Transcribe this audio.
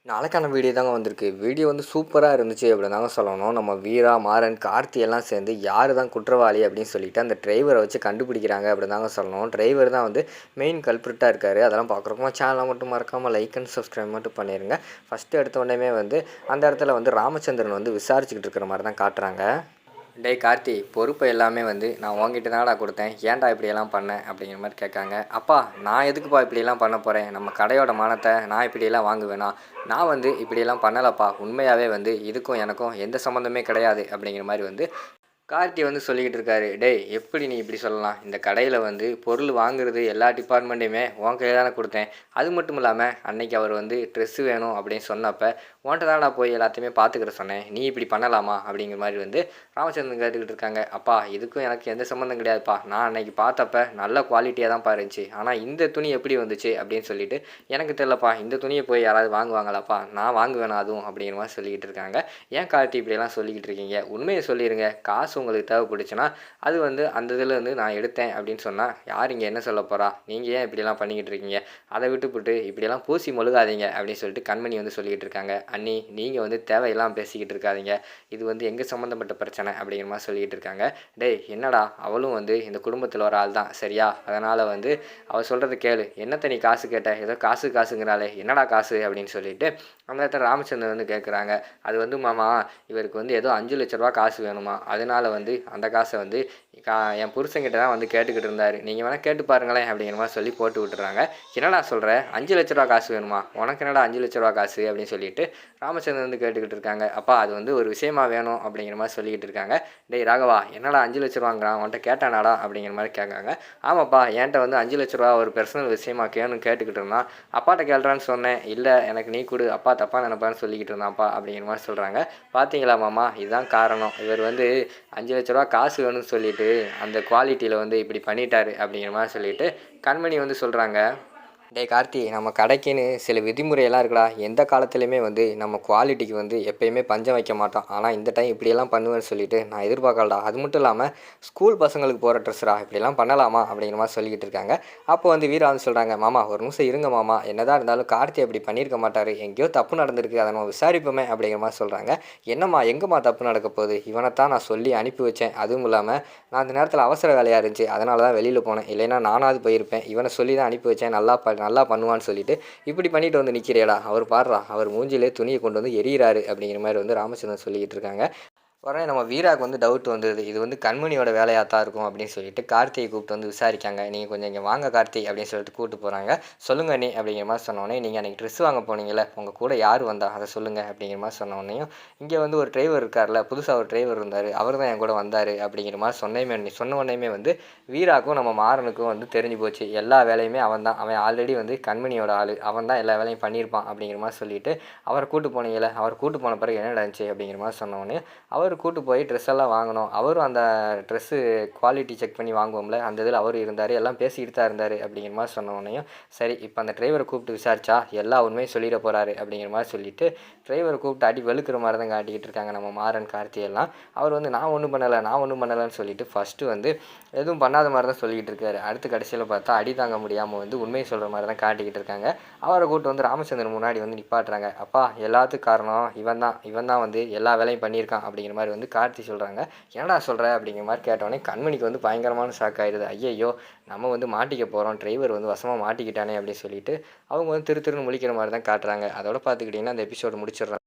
நாளைக்கான வீடியோ தாங்க வந்திருக்கு. வீடியோ வந்து சூப்பராக இருந்துச்சு அப்படின்னு தாங்க சொல்லணும். நம்ம வீரா, மாறன், கார்த்தி எல்லாம் சேர்ந்து யார் தான் குற்றவாளி அப்படின்னு சொல்லிட்டு அந்த டிரைவரை வச்சு கண்டுபிடிக்கிறாங்க அப்படின்னு தாங்க சொல்லணும். டிரைவர் தான் வந்து மெயின் கல்பிரிட்டாக இருக்கார். அதெல்லாம் பார்க்குறோமா சேனலை மட்டும் மறக்காமல் லைக் அண்ட் சப்ஸ்கிரைப் மட்டும் பண்ணிடுங்க. ஃபஸ்ட்டு எடுத்த உடனே வந்து அந்த இடத்துல வந்து ராமச்சந்திரன் வந்து விசாரிச்சுக்கிட்டு இருக்கிற மாதிரி தான் காட்டுறாங்க. டேய் கார்த்தி, பொறுப்பை எல்லாமே வந்து நான் உங்ககிட்ட தான்டா கொடுத்தேன், ஏன்டா இப்படியெல்லாம் பண்ணேன் அப்படிங்கிற மாதிரி கேட்காங்க. அப்பா நான் எதுக்குப்பா இப்படியெல்லாம் பண்ண போகிறேன், நம்ம கடையோட மானத்தை நான் இப்படியெல்லாம் வாங்குவேனா, நான் வந்து இப்படியெல்லாம் பண்ணலப்பா, உண்மையாகவே வந்து இதுக்கும் எனக்கும் எந்த சம்மந்தமே கிடையாது அப்படிங்கிற மாதிரி வந்து கார்த்தி வந்து சொல்லிக்கிட்டு இருக்காரு. டேய் எப்படி நீ இப்படி சொல்லலாம், இந்த கடையில் வந்து பொருள் வாங்குறது எல்லா டிபார்ட்மெண்ட்டையுமே உன் கையில் தானே கொடுத்தேன், அது மட்டும் இல்லாமல் அன்னைக்கு அவர் வந்து ட்ரெஸ்ஸு வேணும் அப்படின்னு சொன்னப்போ உன்ட்ட தான்டா போய் எல்லாத்தையுமே பார்த்துக்கிற சொன்னேன், நீ இப்படி பண்ணலாமா அப்படிங்கிற மாதிரி வந்து ராமச்சந்திரன் கேட்டுக்கிட்டு இருக்காங்க. அப்பா இதுக்கும் எனக்கு எந்த சம்மந்தம் கிடையாதுப்பா, நான் அன்னைக்கு பார்த்தப்ப நல்ல குவாலிட்டியாக தான் இருந்துச்சு, ஆனால் இந்த துணி எப்படி வந்துச்சு அப்படின்னு சொல்லிட்டு எனக்கு தெரியலப்பா, இந்த துணியை போய் யாராவது வாங்குவாங்களாப்பா, நான் வாங்குவேனா அதுவும் அப்படிங்கிற மாதிரி சொல்லிக்கிட்டு இருக்காங்க. ஏன் கார்த்தி இப்படியெல்லாம் சொல்லிக்கிட்டு இருக்கீங்க, உண்மையை சொல்லிடுங்க, காசு உங்களுக்கு தேவைப்பட்டுச்சுன்னா அது வந்து அந்த இதில் வந்து நான் எடுத்தேன் அப்படின்னு சொன்னால் யார் இங்கே என்ன சொல்ல போகிறா, நீங்கள் ஏன் இப்படிலாம் பண்ணிக்கிட்டு இருக்கீங்க, அதை விட்டுவிட்டு இப்படியெல்லாம் பூசி மொழுகாதீங்க அப்படின்னு சொல்லிட்டு கண்மணி வந்து சொல்லிக்கிட்டு இருக்காங்க. அண்ணி நீங்கள் வந்து தேவையெல்லாம் பேசிக்கிட்டு இருக்காதீங்க, இது வந்து எங்கள் சம்மந்தப்பட்ட பிரச்சனை அப்படிங்கிற மாதிரி சொல்லிக்கிட்டு இருக்காங்க. டேய் என்னடா, அவளும் வந்து இந்த குடும்பத்தில் ஒரு ஆள் தான் சரியா, அதனால் வந்து அவள் சொல்கிறது கேளு, என்னத்தை நீ காசு கேட்ட, ஏதோ காசுங்கிறாளே என்னடா காசு அப்படின்னு சொல்லிட்டு அந்த இடத்துல ராமச்சந்திரன் வந்து கேட்குறாங்க. அது வந்து மாமா இவருக்கு வந்து ஏதோ 5 லட்ச ரூபா காசு வேணுமா, அதனால் வந்து அந்த காசை வந்து என் புருஷன்கிட்ட தான் வந்து கேட்டுக்கிட்டு இருந்தார், நீங்கள் வேணால் கேட்டு பாருங்களேன் அப்படிங்கிற மாதிரி சொல்லி போட்டு விட்டுறாங்க. என்னடா சொல்கிற, 5 லட்ச ரூபா காசு வேணுமா, உனக்கு என்னடா 5 லட்ச ரூபா காசு அப்படின்னு சொல்லிட்டு ராமச்சந்திரன் வந்து கேட்டுக்கிட்டு இருக்காங்க. அப்பா அது வந்து ஒரு விஷயமா வேணும் அப்படிங்கிற மாதிரி சொல்லிக்கிட்டு இருக்காங்க. டேய் ராகவா என்னடா 5 லட்ச ரூபாங்கிறான், உன்ட்ட கேட்டானாடா அப்படிங்கிற மாதிரி கேட்காங்க. ஆமாப்பா என்கிட்ட வந்து 5 லட்ச ரூபா ஒரு பர்சனல் விஷயமா கேட்டுக்கிட்டு இருந்தான், அப்பாட்ட கேள்றான்னு சொன்னேன், இல்லை எனக்கு நீ கொடு, அப்பா தப்பாக நினைப்பான்னு சொல்லிக்கிட்டு இருந்தான்ப்பா அப்படிங்கிற மாதிரி சொல்கிறாங்க. பார்த்தீங்களா மாமா, இதுதான் காரணம், இவர் வந்து 5 லட்ச ரூபா காசு வேணும்னு சொல்லிட்டு அந்த குவாலிட்டியில் வந்து இப்படி பண்ணிட்டாரு அப்படிங்கிற மாதிரி சொல்லிட்டு கண்மணி வந்து சொல்கிறாங்க. டேய் கார்த்தி, நம்ம கடைக்குன்னு சில விதிமுறையெல்லாம் இருக்குடா, எந்த காலத்துலையுமே வந்து நம்ம குவாலிட்டிக்கு வந்து எப்போயுமே பஞ்சம் வைக்க மாட்டோம், ஆனால் இந்த டைம் இப்படியெல்லாம் பண்ணுவேன்னு சொல்லிட்டு நான் எதிர்பார்க்கலடா, அது மட்டும் இல்லாமல் ஸ்கூல் பசங்களுக்கு போகிற ட்ரெஸ்ஸுடா, இப்படிலாம் பண்ணலாமா அப்படிங்கிற மாதிரி சொல்லிக்கிட்டு இருக்காங்க. அப்போ வந்து வீரா வந்து சொல்கிறாங்க, மாமா ஒரு நிமிஷம் இருங்க மாமா, என்னதான் இருந்தாலும் கார்த்தி அப்படி பண்ணியிருக்க மாட்டார், எங்கேயோ தப்பு நடந்திருக்கு, அதை நம்ம விசாரிப்போமே அப்படிங்கிற மாதிரி சொல்கிறாங்க. என்னம்மா எங்கேம்மா தப்பு நடக்க போகுது, இவனைத்தான் நான் சொல்லி அனுப்பி வச்சேன், அதுவும் இல்லாமல் நான் அந்த நேரத்தில் அவசர வேலையாக இருந்துச்சு, அதனால தான் வெளியில் போனேன், இல்லைன்னா நானாவது போயிருப்பேன், இவனை சொல்லி தான் அனுப்பி வச்சேன், நல்லா பண்ணுவான்னு சொல்லிட்டு இப்படி பண்ணிட்டு வந்து நிற்கிறியடா, அவர் பாடுறா அவர் மூஞ்சிலே துணியை கொண்டு வந்து எரியிறாரு அப்படிங்கிற மாதிரி வந்து ராமச்சந்திரன் சொல்லிக்கிட்டு இருக்காங்க. உடனே நம்ம வீராவுக்கு வந்து டவுட் வந்தது, இது வந்து கண்மணியோட வேலையாக தான் இருக்கும் அப்படின்னு சொல்லிட்டு கார்த்தியை கூப்பிட்டு வந்து விசாரிக்காங்க. நீங்கள் கொஞ்சம் இங்கே வாங்க கார்த்தி அப்படின்னு சொல்லிட்டு கூப்பிட்டு போகிறாங்க. சொல்லுங்க நீ அப்படிங்கிற மாதிரி சொன்னோடனே, நீங்கள் அன்றைக்கி ட்ரெஸ் வாங்க போனீங்களே உங்கள் கூட யார் வந்தா அதை சொல்லுங்கள் அப்படிங்கிற மாதிரி சொன்னோடனையும், இங்கே வந்து ஒரு டிரைவர் இருக்கார்ல, புதுசாக ஒரு டிரைவர் இருந்தார், அவர் தான் என் கூட வந்தார் அப்படிங்கிற மாதிரி சொன்ன உடனேயுமே வந்து வீராக்கும் நம்ம மாறனுக்கும் வந்து தெரிஞ்சு போச்சு, எல்லா வேலையுமே அவன் தான், அவன் ஆல்ரெடி வந்து கண்மணியோட ஆள், அவன் தான் எல்லா வேலையும் பண்ணியிருப்பான் அப்படிங்கிற மாதிரி சொல்லிட்டு அவரை கூப்பிட்டு போனீங்களே, அவர் கூப்பிட்டு போன பிறகு என்ன நடந்துச்சு அப்படிங்கிற மாதிரி சொன்னோடனே அவர் கூட்டு போய் ட்ரெஸ் எல்லாம் வாங்கினோம், அவரும் அந்த ட்ரெஸ்ஸு குவாலிட்டி செக் பண்ணி வாங்குவோம்ல அந்த இதில் அவரும் இருந்தார், எல்லாம் பேசிக்கிட்டு தான் இருந்தார் அப்படிங்கிற மாதிரி சொன்னோடனையும், சரி இப்போ அந்த டிரைவரை கூப்பிட்டு விசாரிச்சா எல்லா உண்மையும் சொல்லிட போகிறாரு அப்படிங்கிற மாதிரி சொல்லிவிட்டு டிரைவரை கூப்பிட்டு அடி வெளுக்கிற மாதிரி தான் காட்டிக்கிட்டு இருக்காங்க நம்ம மாறன் கார்த்தி எல்லாம். அவர் வந்து நான் ஒன்றும் பண்ணலைன்னு சொல்லிட்டு ஃபஸ்ட்டு வந்து எதுவும் பண்ணாத மாதிரி தான் சொல்லிக்கிட்டு இருக்காரு, அடுத்து கடைசியில் பார்த்தா அடி தாங்க முடியாமல் வந்து உண்மையை சொல்கிற மாதிரி தான் காட்டிக்கிட்டு இருக்காங்க. அவரை கூப்பிட்டு வந்து ராமச்சந்திரன் முன்னாடி வந்து நிப்பாட்டுறாங்க. அப்பா எல்லாத்துக்கும் காரணம் இவன் தான் வந்து எல்லா வேலையும் பண்ணியிருக்கான் அப்படிங்கிற மாதிரி வந்து கார்த்தி சொல்கிறாங்க. என்னடா சொல்கிற அப்படிங்கிற மாதிரி கேட்டோடனே கண்மணிக்கு வந்து பயங்கரமான ஷாக் ஆயிடுது. ஐயையோ நம்ம வந்து மாட்டிக்க போகிறோம், டிரைவர் வந்து வசமாக மாட்டிக்கிட்டானே அப்படின்னு சொல்லிட்டு அவங்க வந்து திருன்னு முழிக்கிற மாதிரி தான் காட்டுறாங்க. அதோட பார்த்துக்கிட்டிங்கன்னா அந்த எபிசோடு முடிச்சிடுறாங்க.